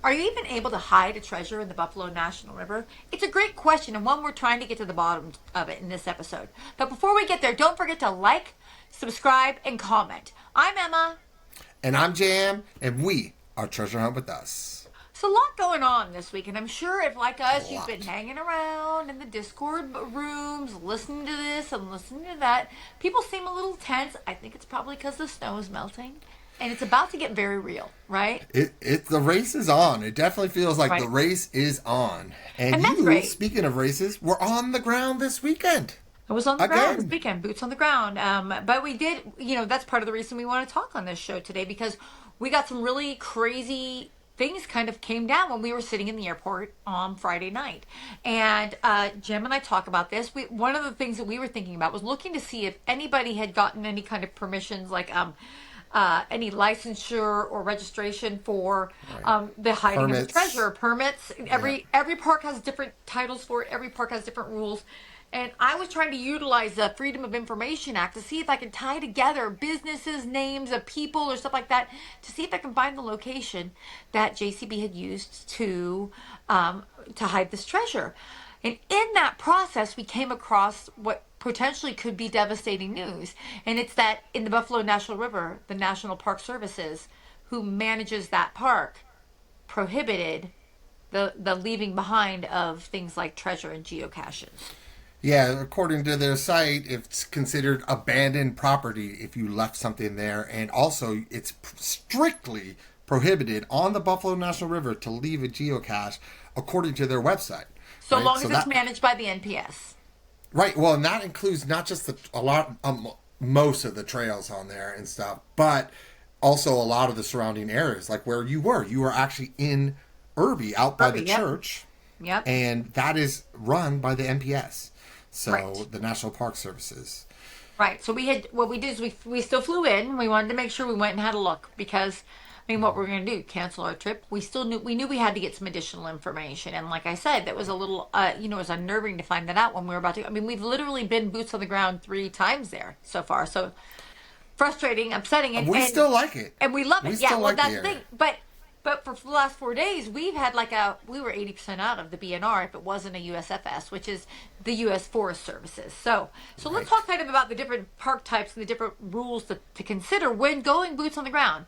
Are you even able to hide a treasure in the Buffalo National River? It's a great question and one we're trying to get to the bottom of it in this episode. But before we get there, don't forget to like, subscribe, and comment. I'm Emma. And I'm Jam, and we are Treasure Hunt with Us. So a lot going on this week, and I'm sure if, like us, A you've lot. been hanging around in the Discord rooms, listening to this and listening to that, people seem a little tense. I think it's probably because the snow is melting, and it's about to get very real, right? The race is on. It definitely feels like Right. the race is on. And that's you, great. speaking of races, were on the ground this weekend. I was on the ground this Again. weekend, boots on the ground. But we did, that's part of the reason we want to talk on this show today because we got some really crazy things kind of came down when we were sitting in the airport on Friday night. And Jim and I talk about this. One of the things that we were thinking about was looking to see if anybody had gotten any kind of permissions, like any licensure or registration for the hiding of the Permits. treasure permits. Every park has different titles for it. Every park has different rules. And I was trying to utilize the Freedom of Information Act to see if I could tie together businesses, names of people, or stuff like that, to see if I can find the location that JCB had used to hide this treasure. And in that process, we came across what potentially could be devastating news. And it's that in the Buffalo National River, the National Park Services, who manages that park, prohibited the leaving behind of things like treasure and geocaches. Yeah, according to their site, it's considered abandoned property if you left something there. And also, it's strictly prohibited on the Buffalo National River to leave a geocache, according to their website. So right? long as So it's that, managed by the NPS. Right. Well, and that includes not just most of the trails on there and stuff, but also a lot of the surrounding areas, like where you were. You were actually in Irby, out by the Yep. church, Yep. and that is run by the NPS, so Right. the National Park Services. Right. So what we did is we still flew in. We wanted to make sure we went and had a look because, I mean, what we're going to do, cancel our trip. We knew we had to get some additional information. And like I said, that was a little, it was unnerving to find that out when we were about to, I mean, we've literally been boots on the ground 3 times there so far. So frustrating, upsetting. And We still like it. And we love it. We Yeah, still well, like the that's the area. thing. But for the last 4 days, we've had we were 80% out of the BNR if it wasn't a USFS, which is the U.S. Forest Services. So let's talk kind of about the different park types and the different rules to consider when going boots on the ground.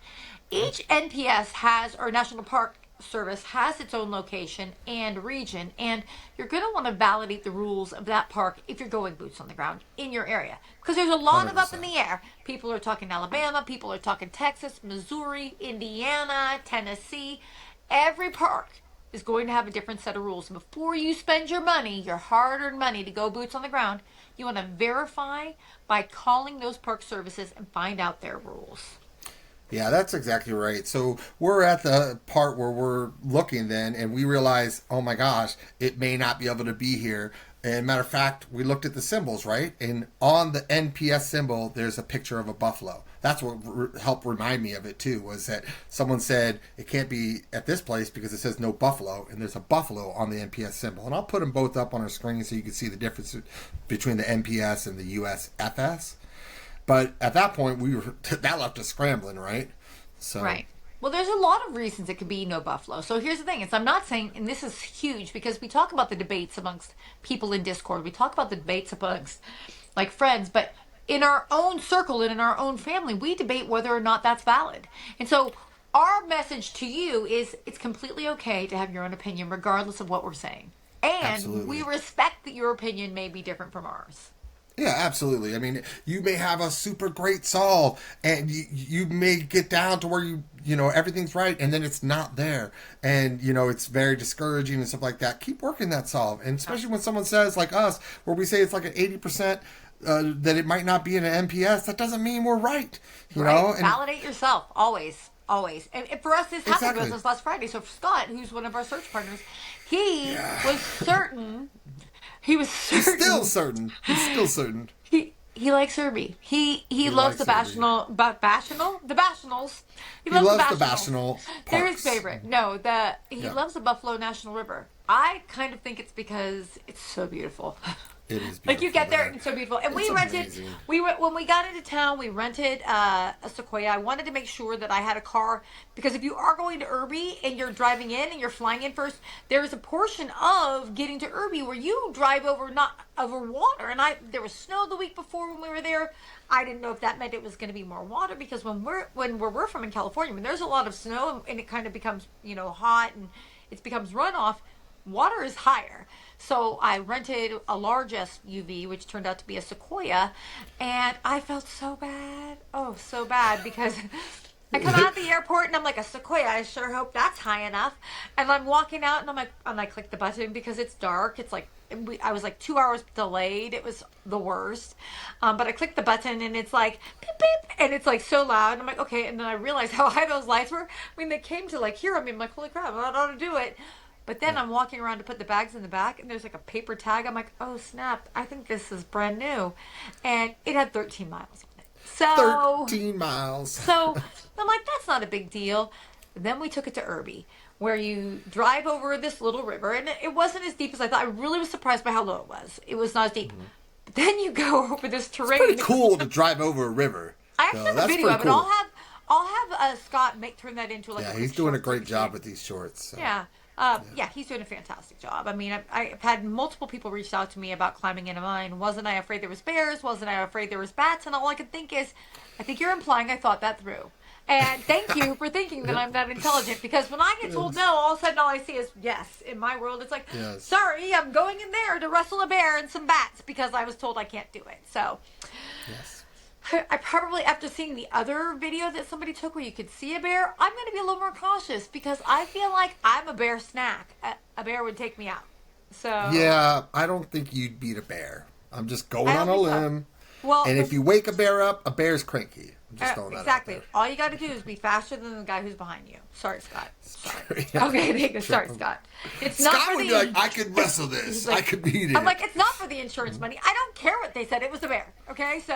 Each NPS or National Park Service has its own location and region, and you're going to want to validate the rules of that park if you're going boots on the ground in your area. Because there's a lot of up in the air. People are talking Alabama, people are talking Texas, Missouri, Indiana, Tennessee. Every park is going to have a different set of rules. And before you spend your money, your hard-earned money to go boots on the ground, you want to verify by calling those park services and find out their rules. Yeah, that's exactly right. So we're at the part where we're looking then, and we realize, oh my gosh, it may not be able to be here. And matter of fact, we looked at the symbols, right? And on the NPS symbol, there's a picture of a buffalo. That's what helped remind me of it too, was that someone said it can't be at this place because it says no buffalo, and there's a buffalo on the NPS symbol. And I'll put them both up on our screen so you can see the difference between the NPS and the USFS. But at that point, that left us scrambling, right? So. Right. Well, there's a lot of reasons it could be no buffalo. So here's the thing: I'm not saying, and this is huge because we talk about the debates amongst people in Discord. We talk about the debates amongst like friends, but in our own circle and in our own family, we debate whether or not that's valid. And so our message to you is it's completely okay to have your own opinion, regardless of what we're saying, and Absolutely. we respect that your opinion may be different from ours. Yeah, absolutely. I mean, you may have a super great solve, and you may get down to where everything's right, and then it's not there, and it's very discouraging and stuff like that. Keep working that solve, and especially when someone says like us, where we say it's like an 80%. That it might not be in an NPS, that doesn't mean we're right. You know, and validate yourself always. Always. And for us, this happened Exactly. with us last Friday. So for Scott, who's one of our search partners, he was certain. He was certain. He's still certain. He's still certain. He likes Irby. He loves the likes Irby. the Bationals. He loves the Bationals. Bational They're his parks. favorite. No, he loves the Buffalo National River. I kind of think it's because it's so beautiful. It is beautiful. Like you get there and it's so beautiful. And we rented. Amazing. When we got into town, we rented a Sequoia. I wanted to make sure that I had a car because if you are going to Irby and you're driving in and you're flying in first, there is a portion of getting to Irby where you drive over not over water. And there was snow the week before when we were there. I didn't know if that meant it was going to be more water because where we're from in California, when there's a lot of snow and it kind of becomes hot and it becomes runoff, water is higher. So I rented a large SUV, which turned out to be a Sequoia, and I felt so bad. Oh, so bad because I come out of the airport and I'm like, a Sequoia, I sure hope that's high enough. And I'm walking out and I click the button because it's dark. It's like, I was like 2 hours delayed. It was the worst. But I clicked the button and it's like, beep, beep, and it's like so loud. And I'm like, okay. And then I realized how high those lights were. I mean, they came to like here. I mean, I'm like, holy crap, I don't know how to do it. But then I'm walking around to put the bags in the back, and there's like a paper tag. I'm like, oh, snap. I think this is brand new. And it had 13 miles on it. So 13 miles. So I'm like, that's not a big deal. Then we took it to Irby, where you drive over this little river. And it wasn't as deep as I thought. I really was surprised by how low it was. It was not as deep. Mm-hmm. But then you go over this terrain. It's pretty cool to drive over a river. I actually have a video of it. Cool. I'll have Scott turn that into like a he's doing a great job with these shorts. So. Yeah. Yeah, he's doing a fantastic job. I mean, I've had multiple people reach out to me about climbing into mine. Wasn't I afraid there was bears? Wasn't I afraid there was bats? And all I could think is, I think you're implying I thought that through. And thank you for thinking that I'm that intelligent. Because when I get told no, all of a sudden all I see is yes. In my world, it's like, sorry, I'm going in there to wrestle a bear and some bats because I was told I can't do it. So, yes. I probably, after seeing the other video that somebody took where you could see a bear, I'm going to be a little more cautious because I feel like I'm a bear snack. A bear would take me out. So yeah, I don't think you'd beat a bear. I'm just going on a limb. So. Well, and if you wake a bear up, a bear's cranky. I'm just throwing that exactly. out there. All you got to do is be faster than the guy who's behind you. Sorry, Scott. Sorry. Yeah. Okay, there you go. Sorry, Scott. It's Scott not for would be like, I could wrestle this. Like, I could beat it. I'm like, it's not for the insurance money. I don't care what they said. It was a bear. Okay, so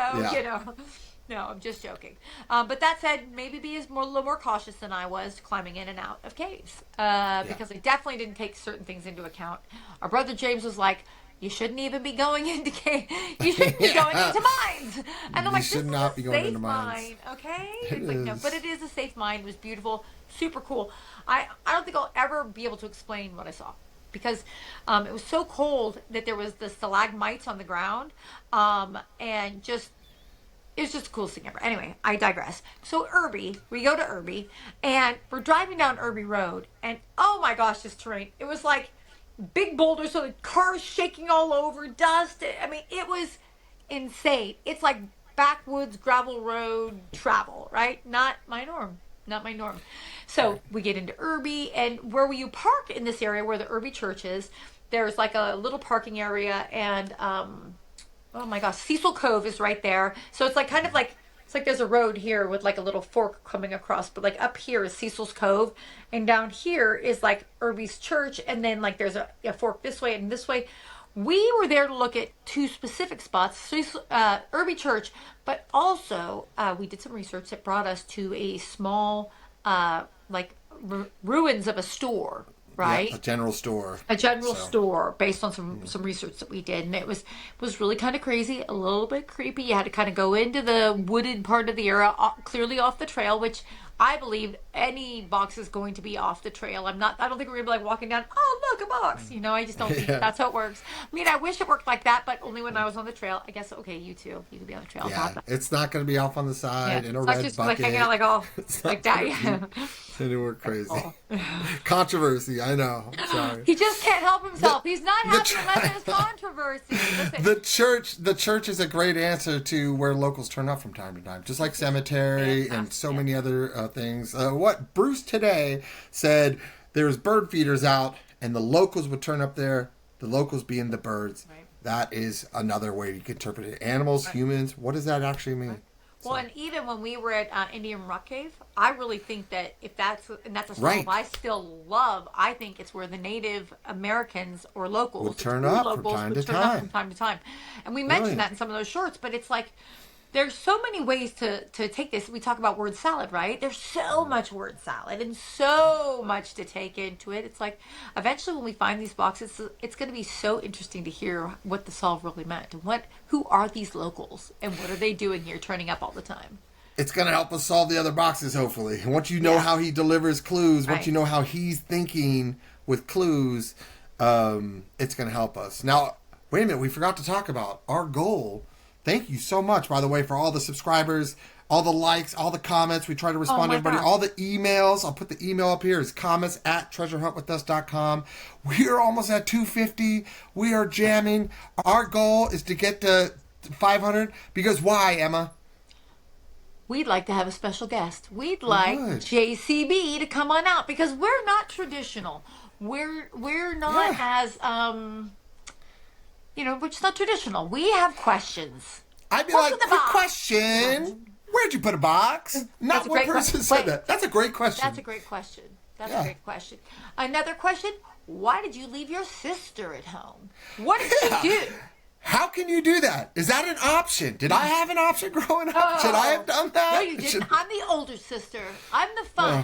No, I'm just joking. But that said, maybe be a little more cautious than I was climbing in and out of caves because I definitely didn't take certain things into account. Our brother James was like, "You shouldn't even be going into caves. You shouldn't be going into mines." And I'm like, "This is a safe mine, okay?" It's like, no, but it is a safe mine. It was beautiful, super cool. I don't think I'll ever be able to explain what I saw because it was so cold that there was the stalagmites on the ground and just. It was just the coolest thing ever. Anyway, I digress. So we go to Irby, and we're driving down Irby Road, and oh my gosh, this terrain. It was like big boulders, so the cars shaking all over, dust. I mean, it was insane. It's like backwoods gravel road travel, right? Not my norm. So we get into Irby, and where you park in this area where the Irby church is, there's like a little parking area, and oh my gosh, Cecil Cove is right there. So it's like it's like there's a road here with like a little fork coming across, but like up here is Cecil's Cove, and down here is like Irby's church, and then like there's a fork this way and this way. We were there to look at two specific spots, Irby Church, but also we did some research that brought us to a small ruins of a store. Right, yeah, a general store. A general store based on some research that we did, and it was really kind of crazy, a little bit creepy. You had to kind of go into the wooded part of the area, clearly off the trail, which I believe any box is going to be off the trail. I don't think we're gonna be like walking down. Oh, look, a box. I just don't think that's how it works. I mean, I wish it worked like that, but only when I was on the trail. I guess you too. You could be on the trail. Yeah, it's not gonna be off on the side in a red just bucket. Like hanging out like that. Yeah. Anywhere crazy. Controversy. I know. Sorry. He just can't help himself. He's not happy unless there's controversy. Listen. The church is a great answer to where locals turn up from time to time, just like cemetery and so many other things. What Bruce today said, there's bird feeders out, and the locals would turn up there. The locals being the birds. Right. That is another way you can interpret it. Animals, humans. What does that actually mean? Right. Well, and even when we were at Indian Rock Cave, I really think that if that's a spot I still love, I think it's where the Native Americans or locals will turn up from time to time. And we mentioned that in some of those shorts, but it's like there's so many ways to take this. We talk about word salad, right? There's so much word salad and so much to take into it. It's like eventually when we find these boxes, it's going to be so interesting to hear what the solve really meant and who are these locals and what are they doing here turning up all the time. It's going to help us solve the other boxes, hopefully. And once you know how he delivers clues, once you know how he's thinking with clues, it's going to help us. Now, wait a minute. We forgot to talk about our goal. Thank you so much, by the way, for all the subscribers, all the likes, all the comments. We try to respond to everybody. All the emails. I'll put the email up here. It's comments@treasurehuntwithus.com. We are almost at 250. We are jamming. Our goal is to get to 500. Because why, Emma? We'd like to have a special guest. We'd like JCB to come on out because we're not traditional. We're not as we're just not traditional. We have questions. I'd be like, quick question. Where'd you put a box? Not one person said that. That's a great question. That's a great question. A great question. Another question. Why did you leave your sister at home? What did she do? How can you do that? Is that an option? Did I have an option growing up? Should I have done that? No, you didn't. I'm the older sister. I'm the fun.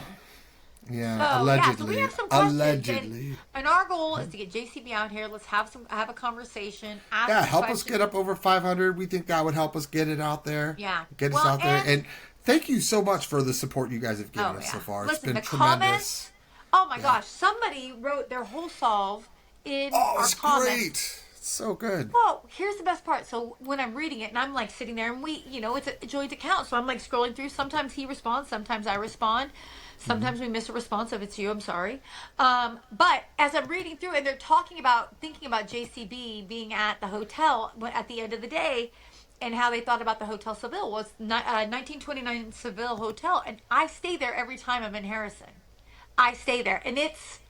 Allegedly. So we have some questions. Allegedly. And our goal is to get JCB out here. Let's have a conversation. Help us get up over 500. We think that would help us get it out there. Yeah. Get us out there. And thank you so much for the support you guys have given us so far. Listen, it's been tremendous. Comments, oh my gosh. Somebody wrote their whole solve in our comments. Great. So good. Well, here's the best part. So when I'm reading it and I'm like sitting there and it's a joint account. So I'm like scrolling through. Sometimes he responds. Sometimes I respond. Sometimes we miss a response. If it's you, I'm sorry. But as I'm reading through and they're thinking about JCB being at the hotel at the end of the day and how they thought about the Hotel Seville was 1929 Seville Hotel. And I stay there every time I'm in Harrison. I stay there. And it's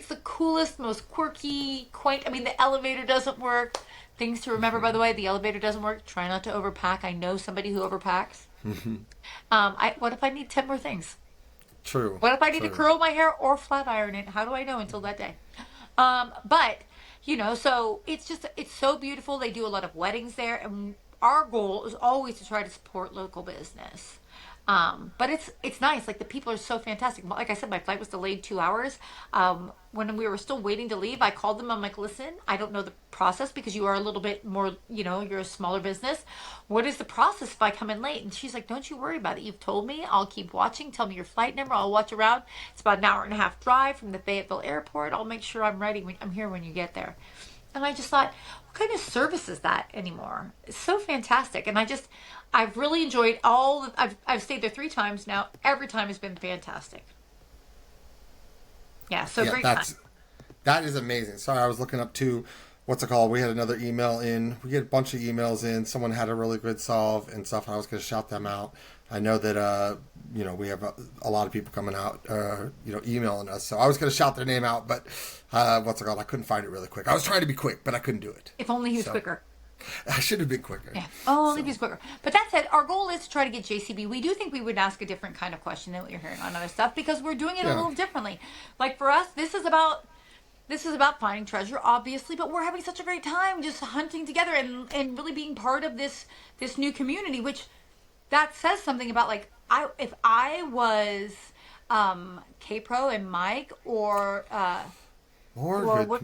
the coolest, most quirky, quaint. I mean, the elevator doesn't work. Things to remember, by the way, the elevator doesn't work. Try not to overpack. I know somebody who overpacks. What if I need 10 more things? True. What if I need to curl my hair or flat iron it? How do I know until that day? But, so it's so beautiful. They do a lot of weddings there. And our goal is always to try to support local business. But it's nice. Like the people are so fantastic. Like I said, my flight was delayed 2 hours. When we were still waiting to leave, I called them. I'm like, listen, I don't know the process because you are a little bit more, you're a smaller business. What is the process if I come in late? And she's like, don't you worry about it. You've told me. I'll keep watching. Tell me your flight number. I'll watch around. It's about an hour and a half drive from the Fayetteville airport. I'll make sure I'm ready. I'm here when you get there. And I just thought, what kind of service is that anymore? It's so fantastic. And I've really enjoyed I've stayed there 3 times now. Every time has been fantastic. Yeah, great time. That is amazing. Sorry, I was looking up too. What's it called? We had another email in. We get a bunch of emails in. Someone had a really good solve and stuff. And I was going to shout them out. I know that we have a lot of people coming out, emailing us. So I was going to shout their name out, but what's it called? I couldn't find it really quick. I was trying to be quick, but I couldn't do it. If only he was quicker. I should have been quicker. Yeah. Oh, only if he's quicker. But that said, our goal is to try to get JCB. We do think we would ask a different kind of question than what you're hearing on other stuff because we're doing it a little differently. Like for us, this is about finding treasure, obviously, but we're having such a great time just hunting together and really being part of this new community, which that says something about if I was K-Pro and Mike or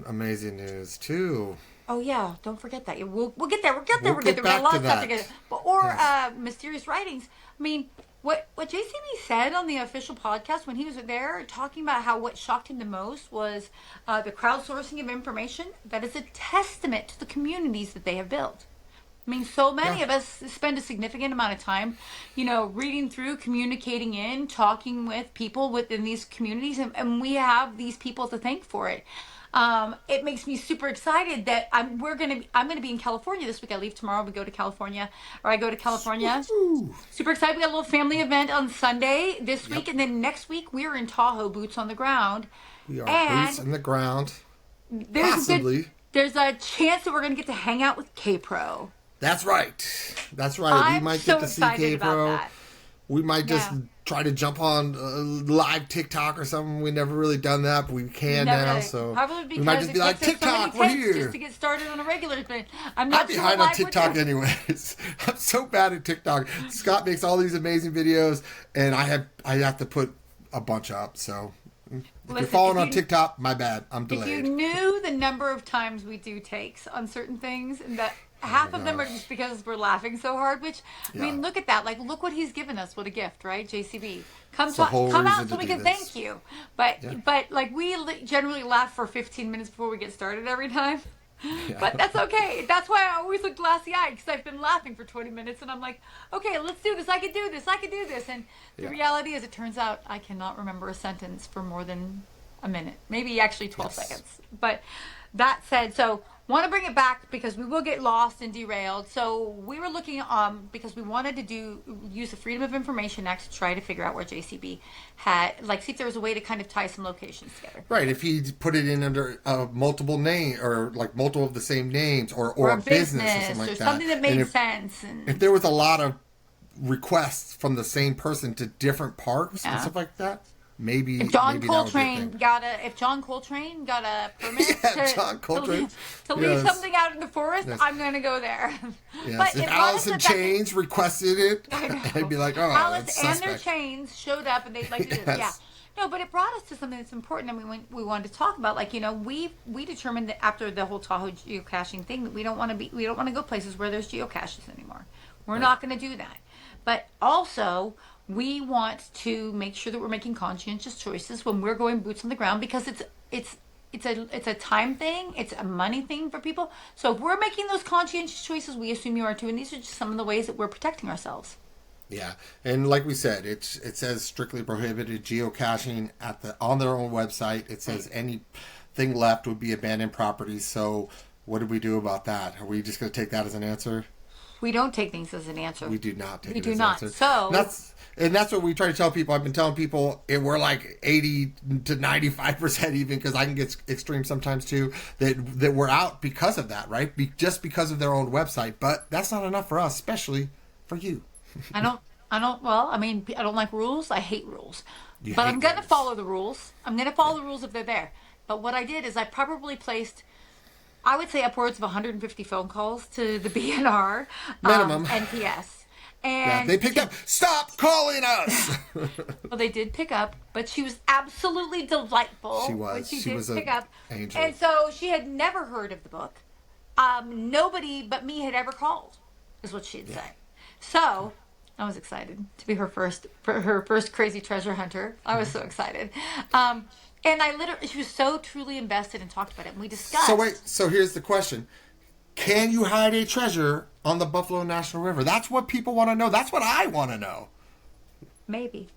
amazing news too. Oh yeah, don't forget that. We'll get there. We'll get there. We got a lot of stuff to get. Mysterious writings. I mean, what JCB said on the official podcast when he was there, talking about how what shocked him the most was the crowdsourcing of information. That is a testament to the communities that they have built. I mean, so many of us spend a significant amount of time, reading through, communicating talking with people within these communities, and we have these people to thank for it. It makes me super excited that I'm gonna be in California this week. I leave tomorrow. I go to California. Super excited. We got a little family event on Sunday this week, and then next week we're in Tahoe, boots on the ground. We are boots on the ground. Possibly. There's a chance that we're gonna get to hang out with K-Pro. That's right. We might get to see K-Pro. We might just try to jump on live TikTok or something. We never really done that, but we can now. So probably because we might just be like, TikTok, we're here. Just to get started on a regular thing. I'm not behind on TikTok anyways. I'm so bad at TikTok. Scott makes all these amazing videos, and I have to put a bunch up. So if you're following on TikTok, my bad. I'm delayed. If you knew the number of times we do takes on certain things, and that half of them are just because we're laughing so hard, which, I mean, look at that. Like, look what he's given us. What a gift, right? JCB. Come out so we can thank you. But like, we generally laugh for 15 minutes before we get started every time. Yeah. But that's okay. That's why I always look glassy-eyed, because I've been laughing for 20 minutes, and I'm like, okay, let's do this. I can do this. I can do this. And the reality is, it turns out I cannot remember a sentence for more than a minute. Maybe actually 12 seconds. But that said, so want to bring it back because we will get lost and derailed. So we were looking because we wanted to use the Freedom of Information Act to try to figure out where JCB had, like, see if there was a way to kind of tie some locations together. Right. If he put it in under multiple name or like multiple of the same names or a business or something like that. Something that made sense. And if there was a lot of requests from the same person to different parks and stuff like that. Maybe if Jon Coltrane got a permit to leave something out in the forest, I'm going to go there. Yes. But if Alice in Chains requested it, I'd be like, oh, Alice and their chains showed up and they'd like to do this. Yeah. No, but it brought us to something that's important, and we wanted to talk about. Like, you know, we determined that after the whole Tahoe geocaching thing that we don't want to go places where there's geocaches anymore. We're not going to do that. But also, we want to make sure that we're making conscientious choices when we're going boots on the ground, because it's a time thing, it's a money thing for people. So if we're making those conscientious choices, we assume you are too, and these are just some of the ways that we're protecting ourselves. Yeah, and like we said, it says strictly prohibited geocaching on their own website. It says anything left would be abandoned property. So what do we do about that? Are we just going to take that as an answer? We don't take things as an answer. We do not take it as an answer. So that's what we try to tell people. I've been telling people, and we're like 80 to 95% even, because I can get extreme sometimes too, that we're out because of that, right? Just because of their own website. But that's not enough for us, especially for you. I don't like rules. I hate rules. But I'm going to follow the rules. I'm going to follow the rules if they're there. But what I did is I probably placed, I would say, upwards of 150 phone calls to the BNR. Minimum. NPS. And they picked up. Stop calling us. Well, they did pick up, but she was absolutely delightful. She was. When she was did pick up. Angel. And so she had never heard of the book. Nobody but me had ever called, is what she had said. So I was excited to be her first crazy treasure hunter. I was so excited. And she was so truly invested and talked about it. And we discussed. So here's the question. Can you hide a treasure on the Buffalo National River? That's what people want to know. That's what I want to know. Maybe.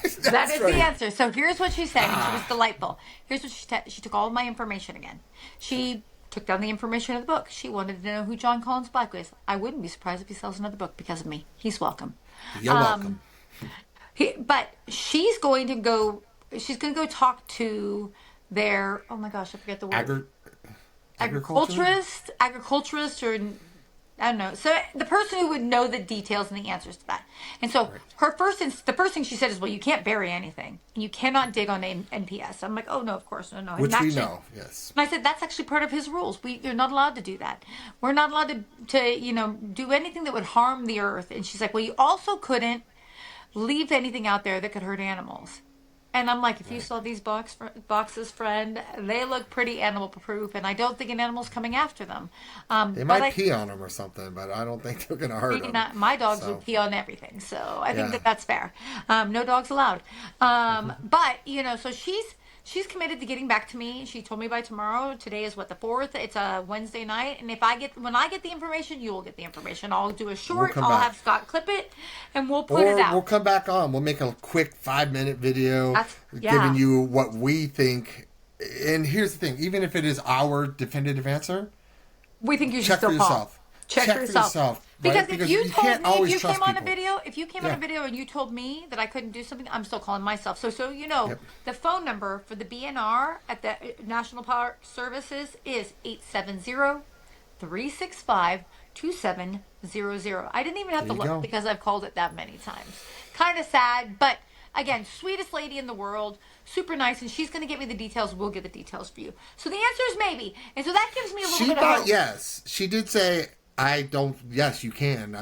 That is right. The answer. So here's what she said, and she was delightful. Here's what she took all of my information again. She took down the information of the book. She wanted to know who Jon Collins-Black was. I wouldn't be surprised if he sells another book because of me. He's welcome. You're welcome. But she's going to go talk to their, oh my gosh, I forget the word. Agriculturist, or I don't know. So the person who would know the details and the answers to that. And so the first thing she said is, well, you can't bury anything. And you cannot dig on NPS. I'm like, oh, no, of course. No. Which we know, yes. And I said, that's actually part of his rules. You're not allowed to do that. We're not allowed to do anything that would harm the earth. And she's like, well, you also couldn't leave anything out there that could hurt animals. And I'm like, if you saw these boxes, friend, they look pretty animal proof, and I don't think an animal's coming after them. They might pee on them or something, but I don't think they're going to hurt them. My dogs would pee on everything, so I think that's fair. No dogs allowed. But so she's committed to getting back to me. She told me by tomorrow. Today is the 4th. It's a Wednesday night, and when I get the information, you will get the information. I'll do a short. I'll have Scott clip it, and we'll put it out. We'll come back on. We'll make a quick 5-minute video giving you what we think. And here's the thing: even if it is our definitive answer, we think you should still call. Check for yourself. Because if you came on a video and you told me that I couldn't do something, I'm still calling myself. So the phone number for the BNR at the National Park Services is 870-365-2700. I didn't even have to look because I've called it that many times. Kind of sad, but Again, sweetest lady in the world, super nice, and she's going to get me the details. We'll get the details for you. So the answer is maybe. And so that gives me a little She bit of thought hope. yes. She did say, I don't, yes, you can.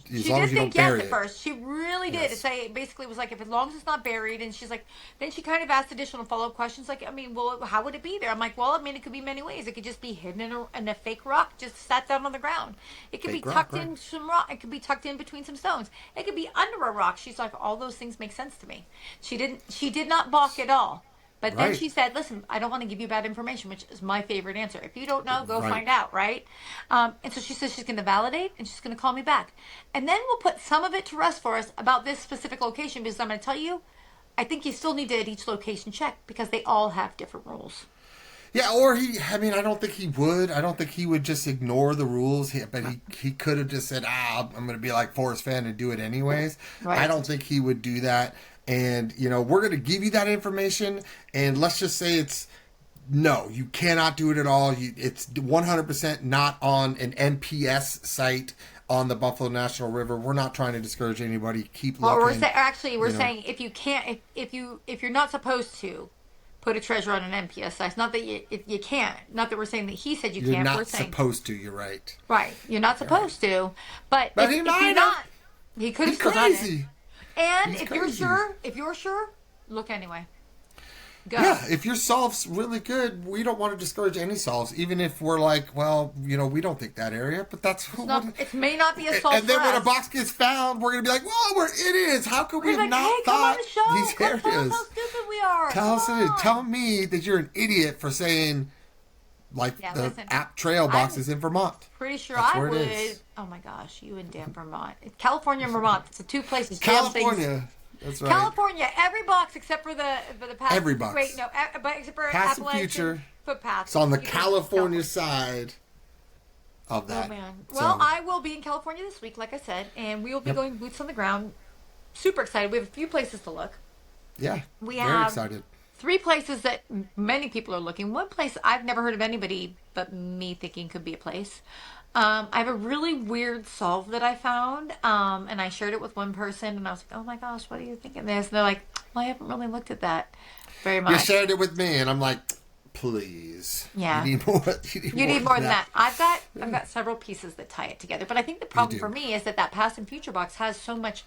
As She long did as you don't think yes bury at it. first. She really did. Yes. It say basically was like, if as long as it's not buried, and she's like, then she kind of asked additional follow-up questions like, I mean, well, how would it be there? I'm like, well, I mean, it could be many ways. It could just be hidden in a fake rock, just sat down on the ground. It could Fake be rock, tucked right. in some rock. It could be tucked in between some stones. It could be under a rock. She's like, all those things make sense to me. She did not balk at all. But then Right. she said, listen, I don't want to give you bad information, which is my favorite answer. If you don't know, go Right. find out, right? And so she says she's going to validate and she's going to call me back. And then we'll put some of it to rest for us about this specific location, because I'm going to tell you, I think you still need to at each location check, because they all have different rules. Yeah, or I mean, I don't think he would. I don't think he would just ignore the rules. But he could have just said, I'm going to be like Forrest Fenn and do it anyways. Right. I don't think he would do that. And, we're going to give you that information. And let's just say no, you cannot do it at all. It's 100% not on an NPS site on the Buffalo National River. We're not trying to discourage anybody. Keep looking. Or we're saying if you can't, if you're not supposed to put a treasure on an NPS site, it's not that you can't. Not that we're saying that he said you You're can't. not We're saying, supposed to. You're right. right. You're not supposed to. But But if he you're might have. not, he could have He's still done it. crazy. And He's if you're crazy. sure, look anyway. Go. Yeah, if your solve's really good, we don't want to discourage any solves, even if we're like, well, we don't think that area, but that's It may not be a solve and then for when us. a box gets found, we're gonna be like, "Whoa, we're idiots! How could we We're have like, not hey, come on thought the show. these Come tell us areas?" how stupid we are. Tell us Come it. on. Tell me that you're an idiot for saying, like, Yeah, the listen, app trail box is in Vermont. Pretty sure That's I where it would. is. Oh my gosh, you and damn Vermont. California and Vermont. It's the two places. Damn things. California. That's right. California, every box except for the path. Every box. Wait, no, but except for Past and Appalachian future. footpaths. It's on the You know, California side of that. Oh man. So- Well, I will be in California this week, like I said, and we will be going boots on the ground. Super excited. We have a few places to look. Yeah. We very have excited. 3 places that many people are looking. One place I've never heard of anybody but me thinking could be a place. I have a really weird solve that I found, and I shared it with one person, and I was like, oh my gosh, what are you thinking this? And they're like, well, I haven't really looked at that very much. You shared it with me, and I'm like, please. Yeah. You need more. You need more than that. I've got several pieces that tie it together. But I think the problem do. for me is that past and future box has so much.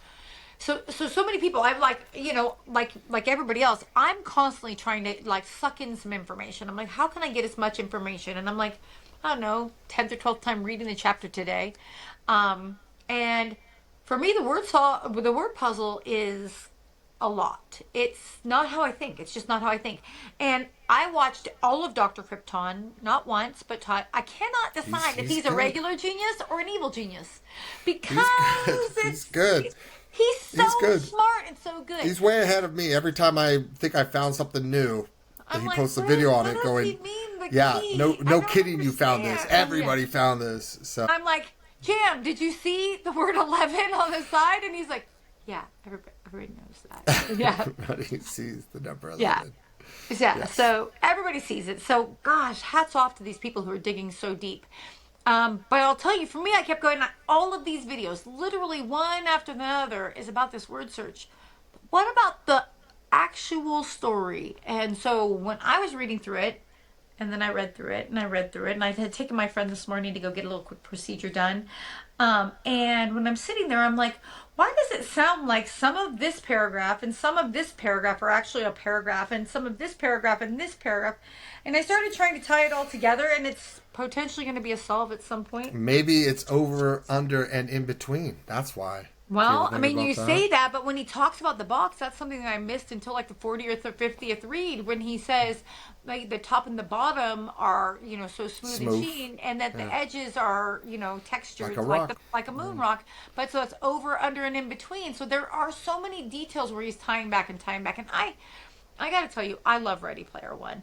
So many people. I'm like, like everybody else. I'm constantly trying to suck in some information. I'm like, how can I get as much information? And I'm like, I don't know, 10th or 12th time reading the chapter today. And for me, the word puzzle is a lot. It's not how I think. It's just not how I think. And I watched all of Dr. Krypton, not once, but twice. I cannot decide if he's a good. regular genius or an evil genius. Because He's good. He's so good. smart and so good. He's way ahead of me. Every time I think I found something new, I'm he like, posts a what video on does it he going, mean, the yeah, key? no I don't kidding, you found this. understand. Everybody found this. So I'm like, Jam, did you see the word 11 on the side? And he's like, yeah, everybody knows that. Yeah. everybody sees the number 11. Yeah. Yeah, Yes. so everybody sees it. So, gosh, hats off to these people who are digging so deep. But I'll tell you, for me, I kept going, all of these videos, literally one after the other, is about this word search. But what about the actual story? And so when I was reading through it, and then I read through it, and I read through it, and I had taken my friend this morning to go get a little quick procedure done. And when I'm sitting there, I'm like, why does it sound like some of this paragraph and some of this paragraph are actually a paragraph, and some of this paragraph and this paragraph? And I started trying to tie it all together, and it's potentially going to be a solve at some point. Maybe it's over, under, and in between. That's why. Well, Do I you mean, think you about say that, but when he talks about the box, that's something that I missed until like the 40th or 50th read, when he says like the top and the bottom are, so smooth and sheen, and that the edges are, textured Like a rock. like a moon rock. But so it's over, under, and in between. So there are so many details where he's tying back. And I got to tell you, I love Ready Player One.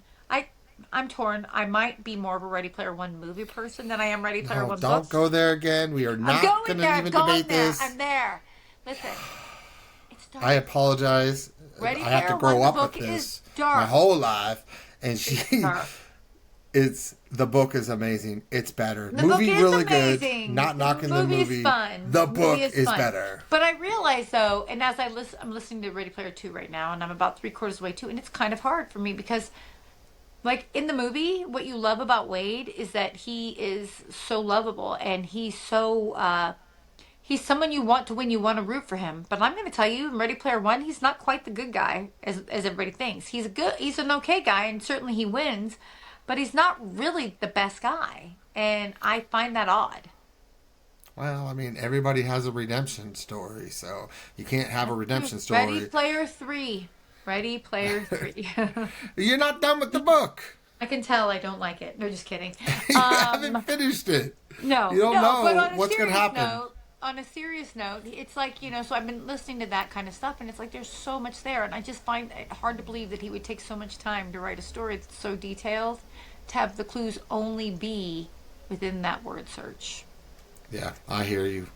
I'm torn. I might be more of a Ready Player One movie person than I am Ready Player One Don't books. go there again. We are not going to even debate this. I'm there. Listen, it's dark. I apologize. Ready I have to Player grow One up with book this is dark. my whole life. And she, Dark. The book is amazing. It's better. The Movie book is really amazing. good. Not knocking the movie movie. is fun. The The book movie is fun. better. But I realize though, and as I'm listening to Ready Player 2 right now, and I'm about 3/4 of the way too, and it's kind of hard for me because, like in the movie, what you love about Wade is that he is so lovable and he's someone you want to win. You want to root for him. But I'm going to tell you, in Ready Player One, he's not quite the good guy as everybody thinks. He's an okay guy, and certainly he wins, but he's not really the best guy, and I find that odd. Well, I mean, everybody has a redemption story, so you can't have a redemption story. Ready Player 3. Ready Player 3. You're not done with the book. I can tell I don't like it. No, just kidding. You haven't finished it. No, You don't no, but know on a what's going to serious happen. note, on a serious note, it's like, so I've been listening to that kind of stuff, and it's like there's so much there, and I just find it hard to believe that he would take so much time to write a story that's so detailed, to have the clues only be within that word search. Yeah, I hear you.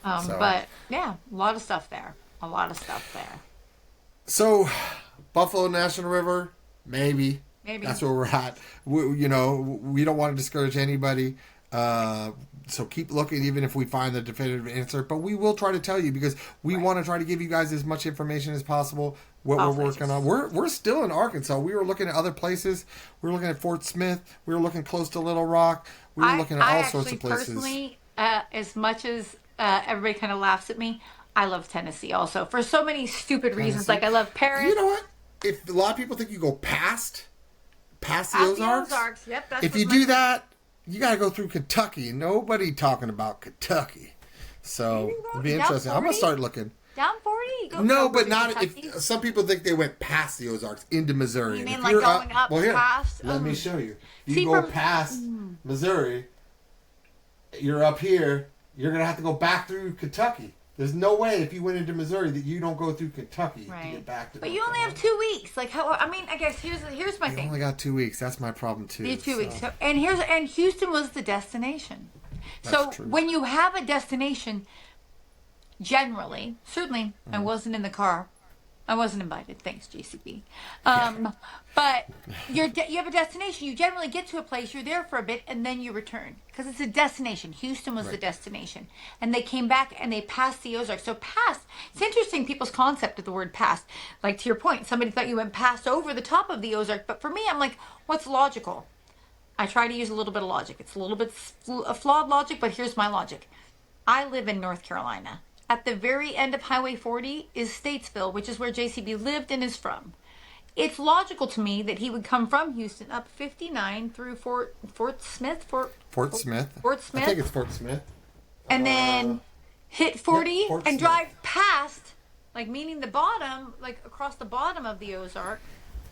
But, yeah, a lot of stuff there. A lot of stuff there. So, Buffalo National River, maybe. Maybe. That's where we're at. We don't want to discourage anybody. So keep looking, even if we find the definitive answer. But we will try to tell you because we want to try to give you guys as much information as possible. What All we're working on. We're still in Arkansas. We were looking at other places. We were looking at Fort Smith. We were looking close to Little Rock. We were looking at all sorts of places. Personally, as much as everybody kind of laughs at me, I love Tennessee also for so many stupid reasons. Like I love Paris. You know what? If a lot of people think you go past the Ozarks, yep. That's if you do that, you got to go through Kentucky. Nobody talking about Kentucky, so it'll be interesting. I'm gonna start looking. Down 40? No, but not Kentucky? If some people think they went past the Ozarks into Missouri. You mean like going up past? Let me show you. You go past Missouri, you're up here. You're gonna have to go back through Kentucky. There's no way if you went into Missouri that you don't go through Kentucky to get back to. But you only have 2 weeks. Like how? I mean, I guess here's my thing. You only got 2 weeks. That's my problem too. You have 2 weeks. So, and Houston was the destination. That's true. When you have a destination, generally, certainly, I wasn't in the car. I wasn't invited. Thanks, JCB. But you have a destination. You generally get to a place. You're there for a bit, and then you return because it's a destination. Houston was the destination, and they came back and they passed the Ozarks. So past. It's interesting people's concept of the word past. Like to your point, somebody thought you went past over the top of the Ozark, but for me, I'm like, what's logical? I try to use a little bit of logic. It's a little bit a flawed logic, but here's my logic. I live in North Carolina. At the very end of Highway 40 is Statesville, which is where JCB lived and is from. It's logical to me that he would come from Houston up 59 through Fort Smith. Fort Smith. I think it's Fort Smith. And then hit 40 Fort and Smith. drive past, like meaning the bottom, like across the bottom of the Ozark,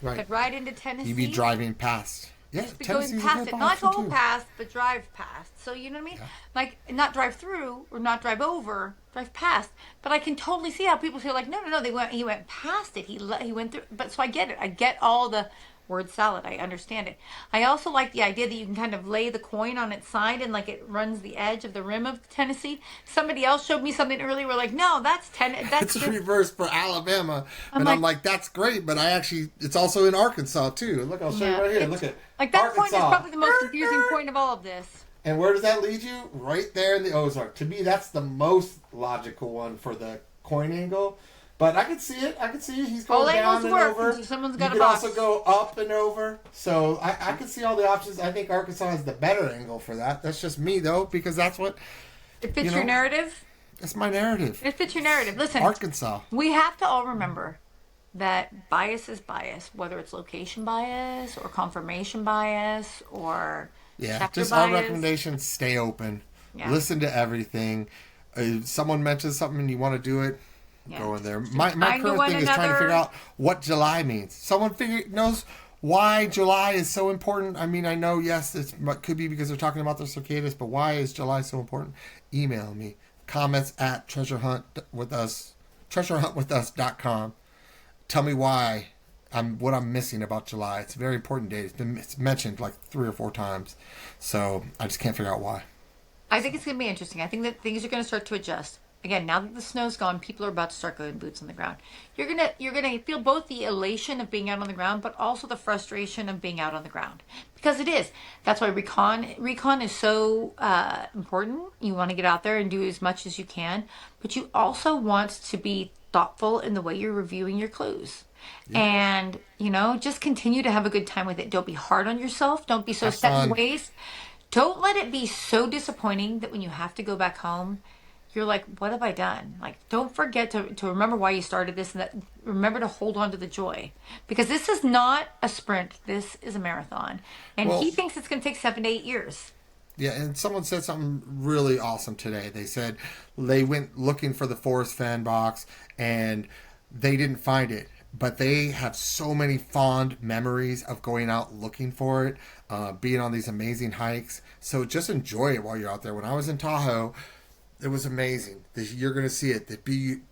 Right. right into Tennessee. You'd be driving past. Yeah, Just be going past it. Not go past, but drive past. So you know what I mean? Yeah. Like not drive through or not drive over, drive past. But I can totally see how people feel like, no, he went past it. He went through. But so I get it. I get all the word salad. I understand it. I also like the idea that you can kind of lay the coin on its side and like it runs the edge of the rim of Tennessee. Somebody else showed me something earlier. We're like, no, that's It's reverse for Alabama, I'm like, that's great. But it's also in Arkansas too. Look, I'll show you right here. Look at like that Arkansas. point is probably the most confusing point of all of this. And where does that lead you? Right there in the Ozark. To me, that's the most logical one for the coin angle. But I can see it. He's going down and over. Someone's got you a can box. also go up and over. So I can see all the options. I think Arkansas has the better angle for that. That's just me, though, because that's what... It fits your narrative? That's my narrative. It fits your narrative. Listen, Arkansas. We have to all remember that bias is bias, whether it's location bias or confirmation bias or chapter just bias. our recommendation, stay open. Yeah. Listen to everything. If someone mentions something and you want to do it, go in there. My current thing is trying to figure out what July means. Someone knows why July is so important. I mean, I know, yes, it could be because they're talking about the cicadas, but why is July so important? Email me. Comments at treasurehuntwithus.com. Tell me why what I'm missing about July. It's a very important date. It's mentioned like 3 or 4 times. So I just can't figure out why. I think it's going to be interesting. I think that things are going to start to adjust. again, now that the snow's gone, people are about to start going boots on the ground. You're gonna feel both the elation of being out on the ground, but also the frustration of being out on the ground, because it is. That's why recon is so important. You want to get out there and do as much as you can, but you also want to be thoughtful in the way you're reviewing your clues. And, just continue to have a good time with it. Don't be hard on yourself. Don't be so Have set in fun. your ways. Don't let it be so disappointing that when you have to go back home, you're like, what have I done? Like, don't forget to remember why you started this, and that remember to hold on to the joy. Because this is not a sprint. This is a marathon. And Well, he thinks it's going to take 7 to 8 years. yeah, and someone said something really awesome today. They said they went looking for the Forest Fan box and they didn't find it. But they have so many fond memories of going out looking for it, being on these amazing hikes. So just enjoy it while you're out there. When I was in Tahoe, it was amazing. You're going to see it. The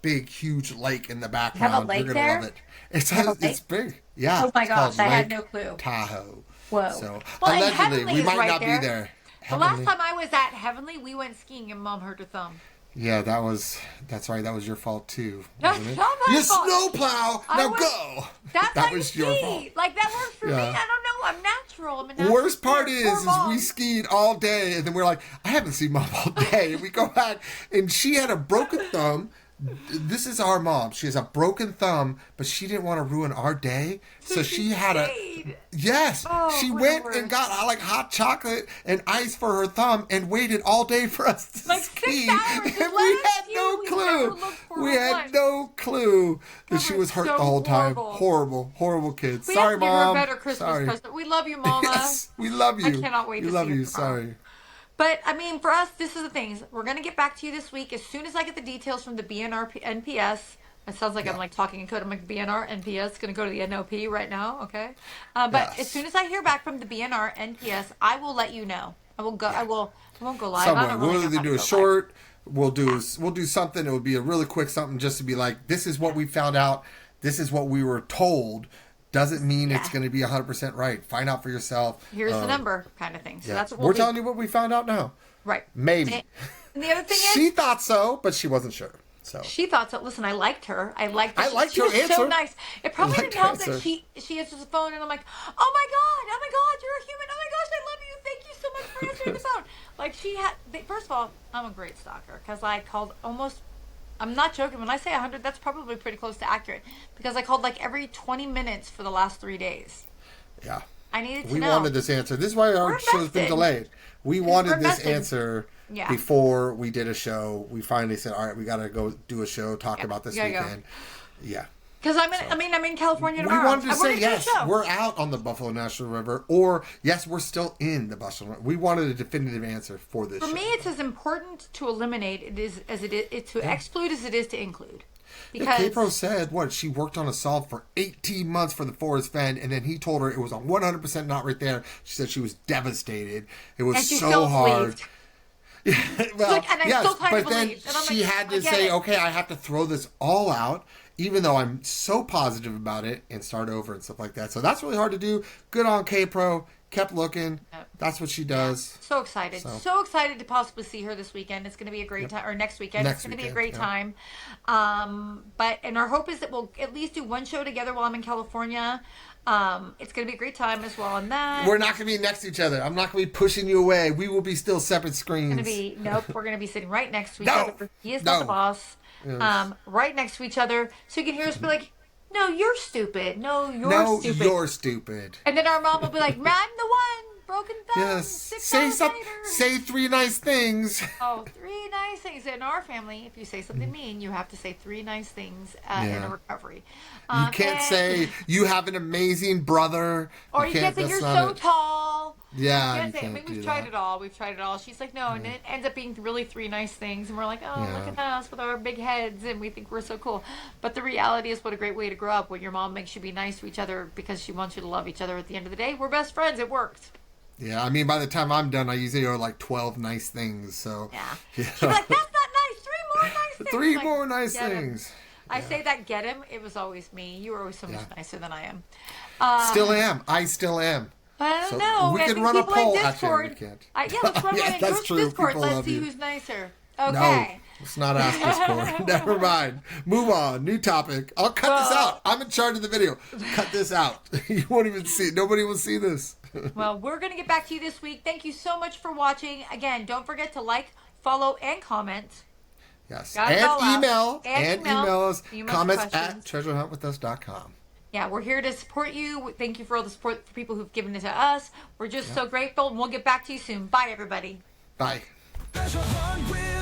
big, huge lake in the background. lake You're going to there? love it. It's Have a lake? it's big. Yeah. Oh my it's called gosh, I had Lake no clue. Tahoe. Whoa. So Well, and allegedly, Heavenly we is might right not there. be there. The last Heavenly- time I was at Heavenly, we went skiing and Mom hurt her thumb. Yeah, that's right. That was your fault too, That's wasn't it? not my You fault. snowplow. I Now was- go. That's that how was you your ski. fault. Like, that works for me. Yeah. I don't know. I'm natural. I'm a natural Worst part skier. is Poor Mom. we skied all day, and then we're like, I haven't seen Mom all day. And we go back, and she had a broken thumb. This is our mom. She has a broken thumb, but she didn't want to ruin our day, so she had stayed. Yes, Oh, she what a went worst. and got like hot chocolate and ice for her thumb, and waited all day for us to Like ski. 6 hours. And Just we let us had ski. no We clue. never looked for We her had once. no clue that That she was was hurt so the whole time. horrible. Horrible kids. We Sorry, have to give her Mom. a better Christmas Sorry. present. We love you, Mama. Yes, we love you. I cannot wait we to love see you. her tomorrow. Sorry. But, I mean, for us, this is the things. We're going to get back to you this week as soon as I get the details from the BNR NPS. It sounds like I'm like talking in code. I'm like BNR NPS. Going to go to the NOP right now. Okay. But Yes. as soon as I hear back from the BNR NPS, I will let you know. I will go. I won't go live. I Somewhere don't we'll really know either how to do a go short. We'll do something. It would be a really quick something just to be like, this is what we found out. This is what we were told. Doesn't mean it's Yeah. going to be 100% right. Find out for yourself. live. Here's the number, kind of thing. So Yeah. that's what We're we'll do. telling you what we found out now. Right. Maybe. And the other thing She is, thought so, but she wasn't sure. So she thought so. Listen, I liked her. I liked her. I liked she her was so answer. nice. It probably I liked didn't help her that answer. she answers the phone and I'm like, oh my God, you're a human. Oh my gosh, I love you. Thank you so much for answering the phone. Like first of all, I'm a great stalker because I called almost. I'm not joking. When I say 100, that's probably pretty close to accurate because I called like every 20 minutes for the last 3 days. yeah. I needed to We know. wanted this answer. This is why our We're show's been invested. delayed. We We're wanted this invested. answer Yeah. before we did a show. We finally said, all right, we got to go do a show, talk Yeah, about this we gotta go. weekend. Yeah. Because I'm in California We tomorrow. wanted to We're say, gonna do a yes, show. we're out on the Buffalo National River, or yes, we're still in the Buffalo River. We wanted a definitive answer for this For show. me, it's as important to eliminate as it is to exclude as it is to include. Yeah, Because K-Pro said, she worked on a solve for 18 months for the Forest Fan, and then he told her it was a 100% not right there. She said she was devastated. It was and she so still hard. believed. Well, Like, and I yes, still kind of but then believed. And I'm she like, had I to get say, it. okay, I have to throw this all out, even though I'm so positive about it, and start over and stuff like that. So that's really hard to do. Good on K-Pro. Kept looking. Yep. That's what she does. So excited. So excited to possibly see her this weekend. It's going to be a great time. Or next weekend. Next It's going to be a weekend, great yeah. time. And our hope is that we'll at least do one show together while I'm in California. It's going to be a great time as well on that. We're not going to be next to each other. I'm not going to be pushing you away. We will be still separate screens. We're going to be sitting right next to each No. other. He is not the boss. Yes. Right next to each other. So you can hear us be like, no, you're stupid. No, No, stupid. you're stupid. And then our mom will be like, I'm the one. Broken thumb. Yes. 6 Say hours something. later. Say 3 nice things. Oh, 3 nice things. In our family, if you say something mean, you have to say 3 nice things in Yeah. a recovery. You can't say you have an amazing brother. Or you can't say that's you're not so it. tall. Yeah, You you can't say, I can't mean, do we've tried that. it all. We've tried it all. She's like, no. And it ends up being really 3 nice things. And we're like, oh, Yeah. look at us with our big heads. And we think we're so cool. But the reality is what a great way to grow up when your mom makes you be nice to each other because she wants you to love each other at the end of the day. We're best friends. It worked. Yeah, I mean, by the time I'm done, I usually owe like 12 nice things. So Yeah. you She'd be know. like, that's not nice. 3 more nice things. 3 Like, more nice get 'em. things. I say that get him. It was always me. You were always so much Yeah. nicer than I am. Still am. I still am. I don't So know. we I can think run a people in poll. Actually, Discord. we can't. Yeah, let's run Yeah, one in that's George's true. Discord. People Let's love see you. who's nicer. Okay. No, let's not ask Discord. Never mind. Move on. New topic. I'll cut this out. I'm in charge of the video. Cut this out. You won't even see it. Nobody will see this. Well, we're going to get back to you this week. Thank you so much for watching. Again, don't forget to like, follow, and comment. Yes. Got it And all out. email. And email us. email Comments questions. at treasurehuntwithus.com. Yeah, we're here to support you. Thank you for all the support for people who've given it to us. We're just so grateful, and we'll get back to you soon. Bye, everybody. Bye. Treasure hunt with